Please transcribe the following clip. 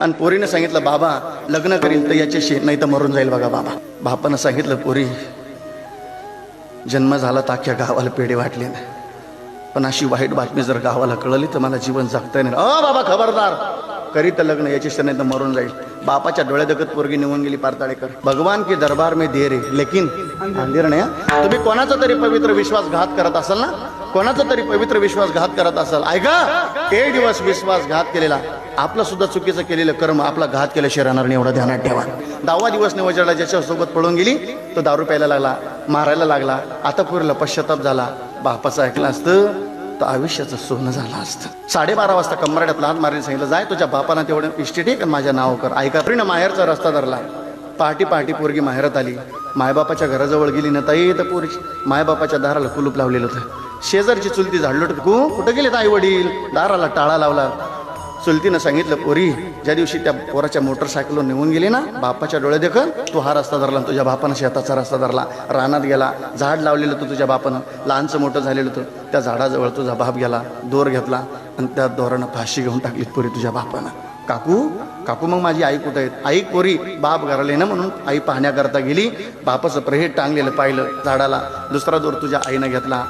आणि पोरीनं सांगितलं बाबा लग्न करील तर याच्याशी, नाही तर मरून जाईल बघा बाबा. बापानं सांगितलं पोरी जन्म झाला तर अख्ख्या गावाला पेढे वाटले ना, पण अशी वाईट बातमी जर गावाला कळली तर मला जीवन जगता नाही. बाबा खबरदार, करीत लग्न याच्याशी, नाही तर मरून जाईल. बापाच्या डोळ्यादगत पोरगी निघून गेली पारताळेकर. भगवान के दरबार में देर है लेकिन अंधेर नाही. तुम्ही कोणाचा तरी पवित्र विश्वासघात करत असाल ना, कोणाचा तरी पवित्र विश्वासघात करत असाल, ऐका, एक दिवस विश्वासघात केलेला, आपलं सुद्धा चुकीचं केलेलं कर्म आपला घात केल्याशिवाय राहणार नाही, एवढं ध्यानात ठेवा. 10वा दिवस निवडला, ज्याच्या सोबत पळून गेली तो दारू प्यायला लागला, मारायला लागला. आता पुरीला पश्चाताप झाला. बापाचं ऐकलं असतं तर आयुष्याचं सोनं झालं असतं. 12:30 वाजता कमराड्यात लात मारायला सांगितलं, जाय तुझ्या बापाना तेवढं इस्टेट आहे माझ्या नाव कर. ऐका, तरी ना माहेरचा रस्ता धरला. पहाटी पोरगी माहेरात आली. मायबापाच्या घराजवळ गेली ना ताई, तर पोरी मायबापाच्या दाराला कुलूप लावलेलं होतं. शेजारची चुलती झाडलोट, कुठं गेले आई वडील, दाराला टाळा लावला. चुलतीनं सांगितलं, पोरी ज्या दिवशी त्या पोराच्या मोटरसायकलवर निघून गेली ना, बापाच्या डोळे देखत तू हा रस्ता धरला, तुझ्या बापानं शेताचा रस्ता धरला, रानात गेला, झाड लावलेलं होतं तुझ्या बापानं, लहानचं मोठं झालेलं होतं, त्या झाडाजवळ तुझा बाप गेला, दोर घेतला आणि त्या दोरानं फाशी घेऊन टाकली पोरी तुझ्या बापानं. काकू मग माझी आई कुठं आहेत? आई पोरी बाप घराले ना म्हणून आई पाहण्याकरता गेली. बापाचं प्रेहेट टांगलेलं पाहिलं झाडाला, दुसरा दोर तुझ्या आईनं घेतला.